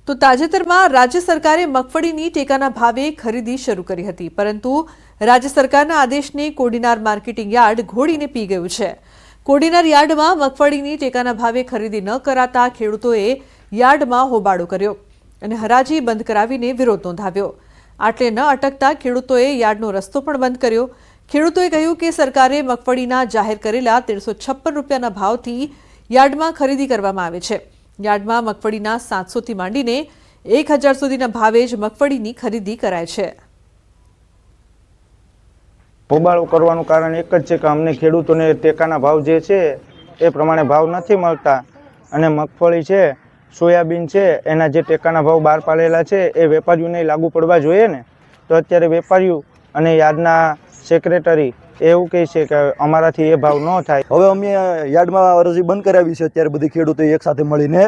તો તાજેતરમાં રાજ્ય સરકારે મગફળીની ટેકાના ભાવે ખરીદી શરૂ કરી હતી, પરંતુ રાજ્ય સરકારના આદેશને કોડીનાર માર્કેટિંગ યાર્ડ ઘોડીને પી ગયું છે। કોડીનાર યાર્ડમાં મગફળીની ટેકાના ભાવે ખરીદી ન કરાતા ખેડૂતોએ યાર્ડમાં હોબાળો કર્યો અને હરાજી બંધ કરાવીને વિરોધ નોંધાવ્યો। આટલે ન અટકતા ખેડૂતોએ યાર્ડનો રસ્તો પણ બંધ કર્યો। ખેડૂતોએ કહ્યું કે સરકારે મગફળીના જાહેર કરેલા 1356 રૂપિયાના ભાવથી યાર્ડમાં ખરીદી કરવામાં આવે છે। યાર્ડમાં મગફળીના 700 થી માંડીને 1000 સુધીના ભાવે જ મગફળીની ખરીદી કરાય છે। હોબાળો કરવાનું કારણ એક જ છે કે અમને ખેડૂતોને ટેકાના ભાવ જે છે એ પ્રમાણે ભાવ નથી મળતા અને મગફળી છે, સોયાબીન છે, એના જે ટેકાના ભાવ બહાર પાડેલા છે એ વેપારીઓને લાગુ પડવા જોઈએ ને। તો અત્યારે વેપારીઓ અને યાર્ડના સેક્રેટરી એવું કહે છે કે અમારાથી એ ભાવ ન થાય। હવે અમે યાર્ડમાં અરજી બંધ કરાવી છે અત્યારે બધી ખેડૂતો એક સાથે મળીને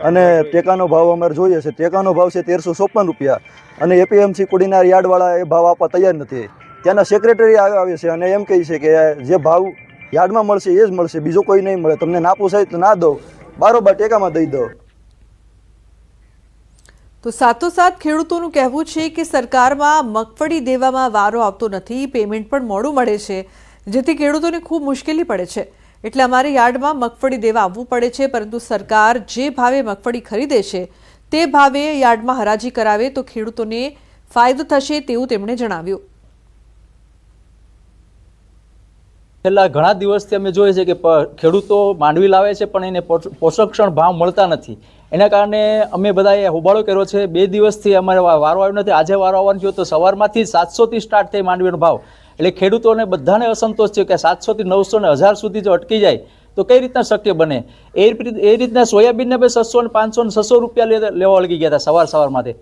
અને ટેકાનો ભાવ અમારે જોઈએ છે। ટેકાનો ભાવ છે 1356 રૂપિયા અને એપીએમસી કોડીનાર યાર્ડવાળા એ ભાવ આપવા તૈયાર નથી। ત્યાંના સેક્રેટરી આવે છે અને એમ કહે છે કે જે ભાવ યાર્ડમાં મળશે એ જ મળશે, બીજો કોઈ નહીં મળે, તમને ના પોસાય તો ના દો, બારોબાર ટેકામાં દઈ દો। તો સાથોસાથ ખેડૂતોનું કહેવું છે કે સરકારમાં મગફળી દેવામાં વારો આવતો નથી, પેમેન્ટ પણ મોડું મળે છે, જેથી ખેડૂતોને ખૂબ મુશ્કેલી પડે છે। એટલે અમારે યાર્ડમાં મગફળી દેવા આવવું પડે છે, પરંતુ સરકાર જે ભાવે મગફળી ખરીદે છે તે ભાવે યાર્ડમાં હરાજી કરાવે તો ખેડૂતોને ફાયદો થશે તેવું તેમણે જણાવ્યું। છેલ્લા ઘણા દિવસથી અમે જોઈએ છે કે ખેડૂતો માંડવી લાવે છે પણ એને પોષકક્ષણ ભાવ મળતા નથી। એના કારણે અમે બધાએ હોબાળો કર્યો છે। 2 દિવસથી અમારે વારો આવ્યો નથી। આજે વારો આવવાનો થયો તો સવારમાંથી 700 થી સ્ટાર્ટ થઈ માંડવીનો ભાવ, એટલે ખેડૂતોને બધાને અસંતોષ છે કે 700 થી 900 ને 1000 સુધી જો અટકી જાય તો કઈ રીતના શક્ય બને। એ રીતના સોયાબીનને બી 600 ને 500 ને 600 રૂપિયા લેવા વળગી ગયા હતા સવારમાંથી।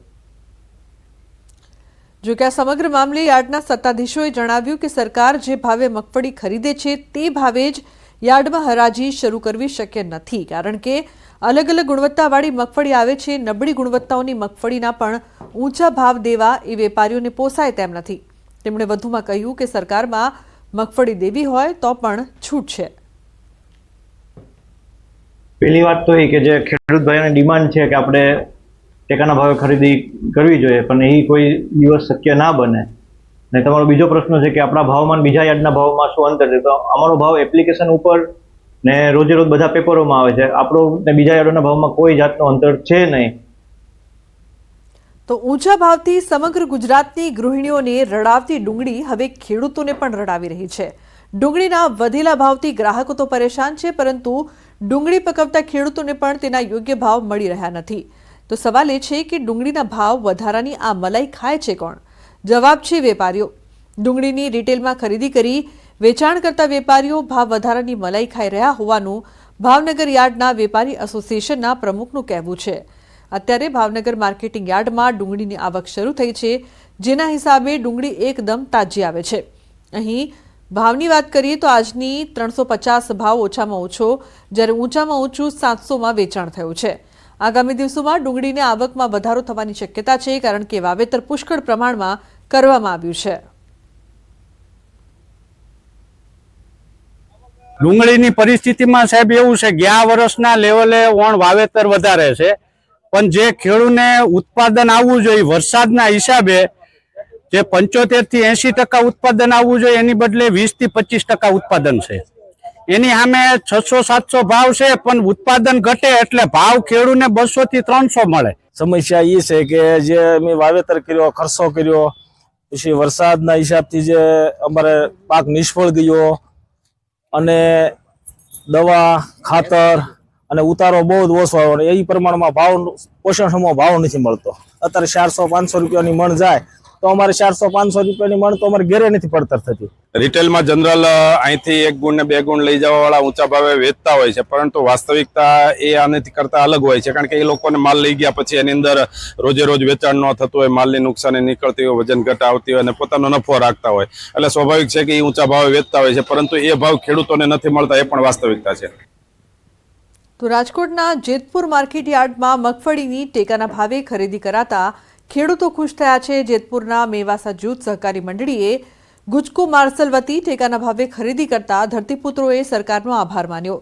જો કે આ સમગ્ર મામલે યાર્ડના સત્તાધીશોએ જણાવ્યું કે સરકાર જે ભાવે મગફળી ખરીદે છે તે ભાવે જ યાર્ડમાં હરાજી શરૂ કરવી શક્ય નથી, કારણ કે અલગ અલગ ગુણવત્તાવાળી મગફળી આવે છે। નબળી ગુણવત્તાઓની મગફળીના પણ ઊંચા ભાવ દેવા એ વેપારીઓને પોસાય તેમ નથી। તેમણે વધુમાં કહ્યું કે સરકારમાં મગફળી દેવી હોય તો પણ છૂટ છે। પહેલી વાત તો એ કે જે ખેડૂત ભાઈઓની ડિમાન્ડ છે કે આપણે ટેકાના ભાવે ખરીદી કરવી જોઈએ, પણ એ કોઈ દિવસ શક્ય ના બને। ને તમારો બીજો પ્રશ્ન છે કે આપણા ભાવમાં બીજા યાર્ડના ભાવમાં શું અંતર છે, તો અમારો ભાવ એપ્લિકેશન ઉપર ને રોજે રોજ બધા પેપરોમાં આવે છે। આપણો ને બીજા યાર્ડના ભાવમાં કોઈ જાતનો અંતર છે નહીં। તો ઊંચા ભાવથી સમગ્ર ગુજરાતની ગૃહિણીઓને રડાવતી ડુંગળી હવે ખેડૂતોને પણ રડાવી રહી છે। ડુંગળીના વધેલા ભાવથી ગ્રાહકો તો પરેશાન છે, પરંતુ ડુંગળી પકવતા ખેડૂતોને પણ તેના યોગ્ય ભાવ મળી રહ્યા નથી। તો સવાલ એ છે કે ડુંગળીના ભાવ વધારાની આ મલાઈ ખાય છે કોણ? જવાબ છે વેપારીઓ। ડુંગળીની રિટેલમાં ખરીદી કરી વેચાણ કરતા વેપારીઓ ભાવ વધારાની મલાઈ ખાઈ રહ્યા હોવાનું ભાવનગર યાર્ડના વેપારી એસોસિએશનના પ્રમુખનું કહેવું છે। અત્યારે ભાવનગર માર્કેટિંગ યાર્ડમાં ડુંગળીની આવક શરૂ થઈ છે, જેના હિસાબે ડુંગળી એકદમ તાજી આવે છે। અહીં ભાવની વાત કરીએ તો આજની 350 ભાવ ઓછામાં ઓછો, જ્યારે ઊંચામાં ઊંચું 700માં વેચાણ થયું છે। આગામી દિવસોમાં ડુંગળીને આવકમાં વધારો થવાની શક્યતા છે, કારણ કે વાવેતર પુષ્કળ પ્રમાણમાં કરવામાં આવ્યું છે। ડુંગળીની પરિસ્થિતિમાં સાહેબ એવું છે, ગયા વર્ષના લેવલે ઓણ વાવેતર વધારે છે, પણ જે ખેડૂતને ઉત્પાદન આવવું જોઈએ વરસાદના હિસાબે જે 75 થી 80% ઉત્પાદન આવવું જોઈએ એની બદલે 20 થી 25% ઉત્પાદન છે। એની સામે 600-700 ભાવ છે, પણ ઉત્પાદન ઘટે એટલે ભાવ ખેડૂતને 200 થી 300 મળે। સમસ્યા એ છે કે જે અમે વાવેતર કર્યો, ખર્ચો કર્યો, પછી વરસાદના હિસાબથી જે અમારે પાક નિષ્ફળ ગયો અને દવા, ખાતર અને ઉતારો બહુ જ ઓછો આવ્યો। એ પ્રમાણમાં ભાવ પોષણક્ષમ ભાવ નથી મળતો। અત્યારે 400-500 રૂપિયાની મણ જાય તો અમારે 400-500 રૂપિયાની મણ તો અમારે ઘરે નથી પડતર થતી। રિટેલમાં જનરલ અહીંથી 1 ગુણ ને 2 ગુણ લઈ જવાવાળા ઊંચા ભાવે વેચતા હોય છે, પરંતુ વાસ્તવિકતા એ આનાથી કરતા અલગ હોય છે, કારણ કે એ લોકોને માલ લઈ ગયા પછી એની અંદર રોજે રોજ વેચાણ ન થતું હોય, માલની નુકસાની નીકળતી હોય, વજન ઘટ આવતી હોય અને પોતાનો નફો રાખતા હોય, એટલે સ્વાભાવિક છે કે એ ઊંચા ભાવે વેચતા હોય છે, પરંતુ એ ભાવ ખેડૂતોને નથી મળતા, એ પણ વાસ્તવિકતા છે। તો રાજકોટના જેતપુર માર્કેટ યાર્ડમાં મગફળીની ટેકાના ભાવે ખરીદી કરાતા ખેડૂતો ખુશ થયા છે। જેતપુરના મેવાસા જૂથ સહકારી મંડળીએ ગુજકો માર્સલ વતી ટેકાના ભાવે ખરીદી કરતા ધરતીપુત્રોએ સરકારનો આભાર માન્યો।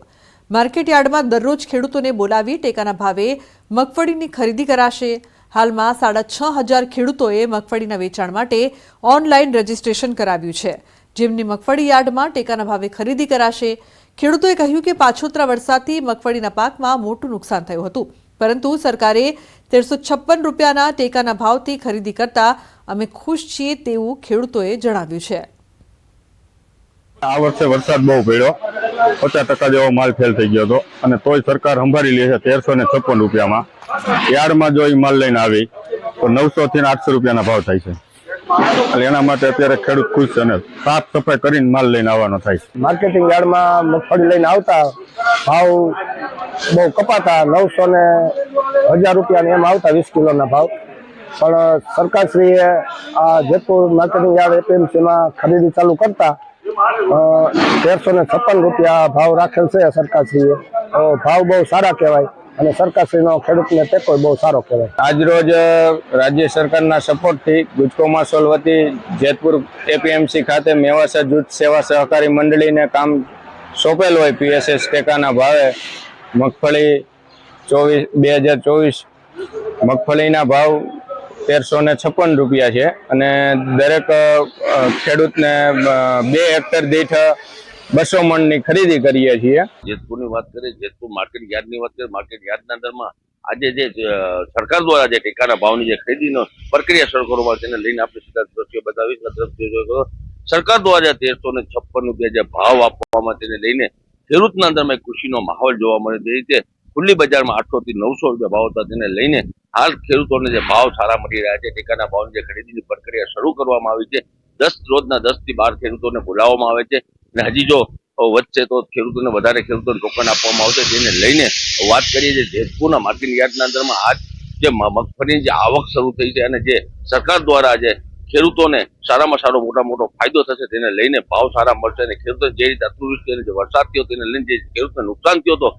માર્કેટયાર્ડમાં દરરોજ ખેડૂતોને બોલાવી ટેકાના ભાવે મગફળીની ખરીદી કરાશે. હાલમાં 6,500 ખેડૂતોએ મગફળીના વેચાણ માટે ઓનલાઈન રજીસ્ટ્રેશન કરાવ્યું છે, જેમની મગફળી યાર્ડમાં ટેકાના ભાવે ખરીદી કરાશે. ખેડૂતોએ કહ્યું કે પાછોતરા વરસાદથી મગફળીના પાકમાં મોટું નુકસાન થયું હતું, પરંતુ સરકારે 1356 રૂપિયાના ટેકાના ભાવથી ખરીદી કરતા અમે ખુશ છીએ તેવું ખેડૂતોએ જણાવ્યું છે. આ વર્ષે વરસાદ બહુ પડ્યો, 50% જેવો માલ ફેલ થઈ ગયો હતો અને તોય સરકાર સંભાળી લે છે 1356 રૂપિયામાં. યાર્ડમાં જો એ માલ લઈને આવી તો 900 થી 800 રૂપિયાના ભાવ થાય છે. એટલે એના માટે અત્યારે ખેડૂત ખુશ છે અને સાફ સફાઈ કરીને માલ લઈને આવવાનો થાય છે. માર્કેટિંગ યાર્ડમાં મગફળી લઈને આવતા ભાવ બહુ કપાતા, 900 ને 1000 રૂપિયા એમ આવતા 20 કિલોના ભાવ. પણ સરકારશ્રીએ આ જેતપુર માર્કેટિંગ યાર્ડ એપીએમસીમાં ખરીદી ચાલુ કરતા 1356 રૂપિયા ભાવ રાખેલ છે સરકારશ્રીએ. ભાવ બહુ સારા કહેવાય અને સરકારશ્રીનો ખેડૂતને ટેકો બહુ સારો કહેવાય. આજરોજ રાજ્ય સરકારના સપોર્ટથી ગુજકો માસોલ વતી જેતપુર એપીએમસી ખાતે મેવાસા જૂથ સેવા સહકારી મંડળીને કામ સોંપેલ હોય પીએસએસ ટેકાના ભાવે મગફળી 2024 મગફળીના ભાવ 1356 રૂપિયા છે અને દરેક ખેડૂતને 2 હેક્ટર દીઠ 200 મણની ખરીદી કરીએ છીએ. જેતપુરની વાત કરીએ, જેતપુર માર્કેટ યાર્ડની વાત કરીએ, માર્કેટ યાર્ડના અંદરમાં આજે જે સરકાર દ્વારા જે ટેકાના ભાવની જે ખરીદીનો પ્રક્રિયા શરૂ કરવામાં તેને લઈને આપણે સીધા દ્રશ્યો બતાવીશ. સરકાર દ્વારા 1356 રૂપિયા જે ભાવ આપવામાં તેને લઈને ખેડૂતના અંદરમાં એક ખુશીનો માહોલ જોવા મળે. જે રીતે ખુલ્લી બજારમાં 800 થી 900 રૂપિયા ભાવ હતા તેને લઈને હાલ ખેડૂતોને જે ભાવ સારા મળી રહ્યા છે. ટેકાના ભાવની જે ખરીદીની પ્રક્રિયા શરૂ કરવામાં આવી છે. 10 રોજના 10 થી 12 ખેડૂતોને બોલાવવામાં આવે છે અને હજી જો વધશે તો ખેડૂતોને વધારે ખેડૂતોને ટોકન આપવામાં આવશે. તેને લઈને વાત કરીએ જે જેતપુરના માર્કેટ યાર્ડના અંદરમાં આજ જે મગફળીની જે આવક શરૂ થઈ છે અને જે સરકાર દ્વારા જે ખેડૂતોને સારામાં સારો મોટો ફાયદો થશે તેને લઈને ભાવ સારા મળશે અને ખેડૂતોને જે રીતે અતિવૃષ્ટિ અને જે વરસાદ થયો તેને લઈને જે ખેડૂતને નુકસાન થયો હતો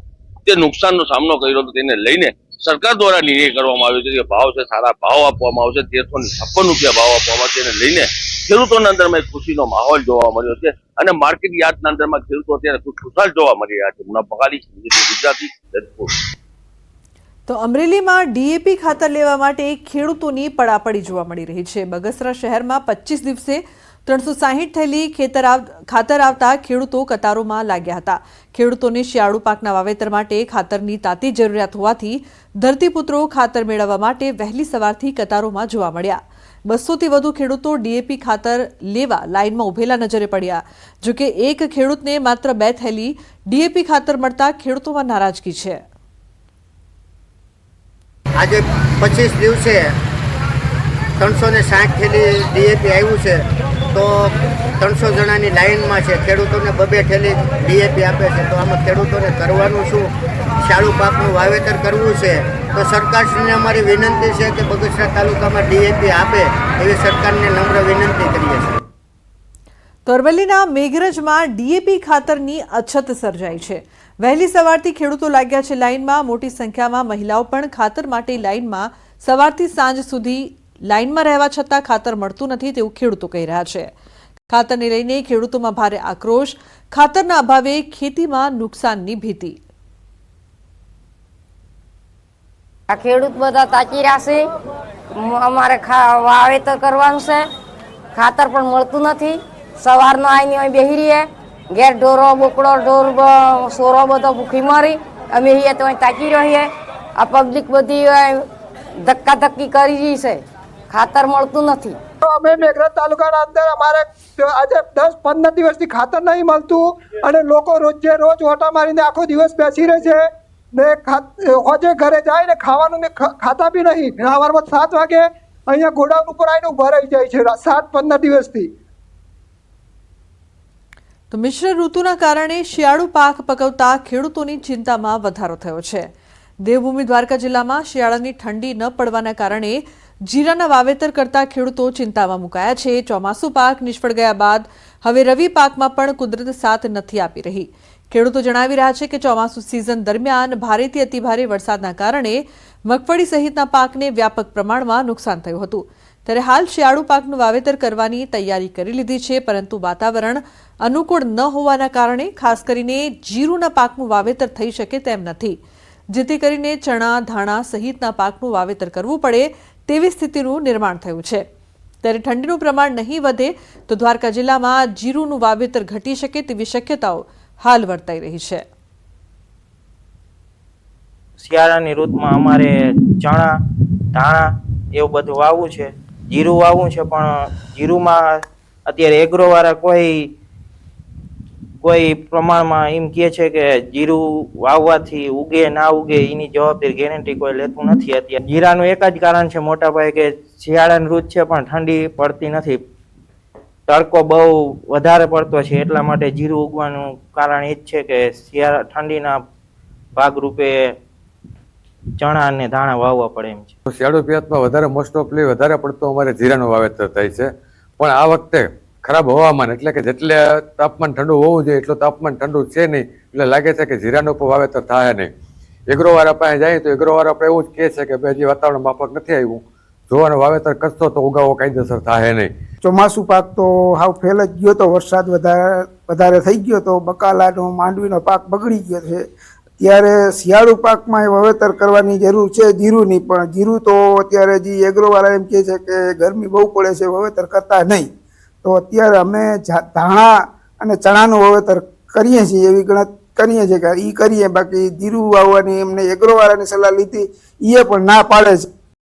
તે નુકસાનનો સામનો કર્યો હતો તેને લઈને સરકાર દ્વારા નિર્ણય કરવામાં આવ્યો છે કે ભાવ છે સારા ભાવ આપવામાં આવશે. 1356 રૂપિયા ભાવ આપવામાં આવશે. તેને લઈને ખેડૂતોના અંદરમાં એક ખુશીનો માહોલ જોવા મળ્યો છે અને માર્કેટ યાર્ડના અંદરમાં ખેડૂતો અત્યારે ખુશાલ જોવા મળી રહ્યા છે. મુના બગાડી, ગુજરાતી, જેતપુર. તો અમરેલીમાં ડીએપી ખાતર લેવા માટે ખેડૂતોની પડાપડી જોવા મળી રહી છે. બગસરા શહેરમાં 25 દિવસે 360 થેલી ખાતર આવતા ખેડૂતો કતારોમાં લાગ્યા હતા. ખેડૂતોને શિયાળુ પાકના વાવેતર માટે ખાતરની તાતી જરૂરિયાત હોવાથી ધરતીપુત્રો ખાતર મેળવવા માટે વહેલી સવારથી કતારોમાં જોવા મળ્યા. 200 થી વધુ ખેડૂતો ડીએપી ખાતર લેવા લાઇનમાં ઉભેલા નજરે પડ્યા. જોકે એક ખેડૂતને માત્ર 2 થેલી ડીએપી ખાતર મળતા ખેડૂતોમાં નારાજગી છે. આજે 25 દિવસે 360 થેલી ડીએપી આવ્યું છે તો 300 જણાની લાઇનમાં છે. ખેડૂતોને 2 થેલી ડીએપી આપે છે તો આમાં ખેડૂતોને કરવાનું શું? શાળુ પાકનું વાવેતર કરવું છે તો સરકારશ્રીને અમારી વિનંતી છે કે બગસરા તાલુકામાં ડીએપી આપે એવી સરકારને નમ્ર વિનંતી કરીએ છીએ. અરવલ્લીના મેઘરજમાં ડીએપી ખાતરની અછત સર્જાઈ છે. વહેલી સવારથી ખેડૂતો લાગ્યા છે લાઇનમાં. મોટી સંખ્યામાં મહિલાઓ પણ ખાતર માટે લાઇનમાં સવારથી સાંજ સુધી લાઇનમાં રહેવા છતાં ખાતર મળતું નથી તેવું ખેડૂતો કહી રહ્યા છે. ખાતરને લઈને ખેડૂતોમાં ભારે આક્રોશ. ખાતરના અભાવે ખેતીમાં નુકસાનની ભીતિ. આ ખેડૂત બધા તાકી રહ્યા છે. અમારે વાવેતર કરવાનું છે, ખાતર પણ મળતું નથી. સવારનો આવીને અહીં બેસી રહીએ, ઘેર ઢોરો બોકડો ઢોર સોરો બધો ભૂખી મારી અમે અહીંયા તો અહીં તાકી રહીએ. આ પબ્લિક બધી ધક્કાધક્કી કરી રહી છે, ખાતર મળતું નથી. અમે મેઘરજ તાલુકાના અંદર અમારે આજે 10-15 દિવસથી ખાતર નહીં મળતું અને લોકો રોજે રોજ ઓટા મારીને આખો દિવસ બેસી રહે છે ને હોજે ઘરે જાય ને ખાવાનું ખાતા બી નહીં. સવારમાં 7 વાગે અહીંયા ગોડાઉન ઉપર આવીને ઉભા રહી જાય છે 7-15 દિવસથી. તો મિશ્ર ઋતુના કારણે શિયાળુ પાક પકવતા ખેડૂતોની ચિંતામાં વધારો થયો છે. દેવભૂમિ દ્વારકા જિલ્લામાં શિયાળાની ઠંડી ન પડવાના કારણે જીરાના વાવેતર કરતા ખેડૂતો ચિંતામાં મુકાયા છે. ચોમાસુ પાક નિષ્ફળ ગયા બાદ હવે રવિ પાકમાં પણ કુદરત સાથ નથી આપી રહી. ખેડૂતો જણાવી રહ્યા છે કે ચોમાસુ સિઝન દરમિયાન ભારેથી અતિભારે વરસાદના કારણે મગફળી સહિતના પાકને વ્યાપક પ્રમાણમાં નુકસાન થયું હતું. ત્યારે હાલ શિયાળુ પાકનું વાવેતર કરવાની તૈયારી કરી લીધી છે, પરંતુ વાતાવરણ અનુકૂળ ન હોવાના કારણે ખાસ કરીને જીરુના પાકનું વાવેતર થઈ શકે તેમ નથી, જેથી કરીને ચણા, ધાણા સહિતના પાકનું વાવેતર કરવું પડે તેવી સ્થિતિનું નિર્માણ થયું છે। ત્યારે ઠંડીનું પ્રમાણ નહીં વધે તો દ્વારકા જિલ્લામાં જીરુનું વાવેતર ઘટી શકે તેવી શક્યતાઓ હાલ વર્તાઈ રહી છે। શિયાળાની ઋતુમાં અમારે ચણા, ધાણા એવું બધું વાવવું છે, જીરું વાવવું છે, પણ જીરુમાં અત્યારે એગ્રોવાળા કોઈ પ્રમાણમાં એમ કહે છે કે જીરું વાવવાથી ઉગે ના ઉગે એની જવાબદારી ગેરંટી કોઈ લેતું નથી। અત્યારે જીરાનું એક જ કારણ છે મોટા ભાઈ કે શિયાળાની ઋતુ છે પણ ઠંડી પડતી નથી, તડકો બહુ વધારે પડતો છે, એટલા માટે જીરું ઉગવાનું કારણ એ જ છે કે ઠંડીના ભાગરૂપે ચણા અને ધાણા વાવવા પડે એમ છે। શિયાળુ પિયતમાં વધારે મોસ્ટ ઓફલી વધારે પડતું અમારે જીરાનું વાવેતર થાય છે, પણ આ વખતે ખરાબ હવામાન એટલે કે જેટલે તાપમાન ઠંડુ હોવું જોઈએ એટલું તાપમાન ઠંડુ છે નહીં, એટલે લાગે છે કે જીરાનું પણ વાવેતર થાય નહીં। એગ્રોવાળા પાસે જાય તો એગ્રોવાળા પણ એવું જ કહે છે કે ભાઈ હજી વાતાવરણ માફક નથી આવ્યું, જોવાનું વાવેતર કરશો તો ઉગાવો કાયદેસર થાય નહીં। ચોમાસું પાક તો હાવ ફેલ જ ગયો તો, વરસાદ વધારે થઈ ગયો તો બકાલાનો માંડવીનો પાક બગડી ગયો છે। ત્યારે શિયાળુ પાકમાં વાવેતર કરવાની જરૂર છે જીરુની, પણ જીરું તો અત્યારે જે એગ્રોવાળા એમ કહે છે કે ગરમી બહુ પડે છે, વાવેતર કરતા નહીં। તો અત્યારે અમે ધાણા અને ચણાનું વાવેતર કરીએ છીએ, એવી ગણતરી કરીએ છીએ કે એ કરીએ, બાકી જીરું વાવવાની એમને એગ્રોવાળાની સલાહ લીધી, એ પણ ના પાડે છે।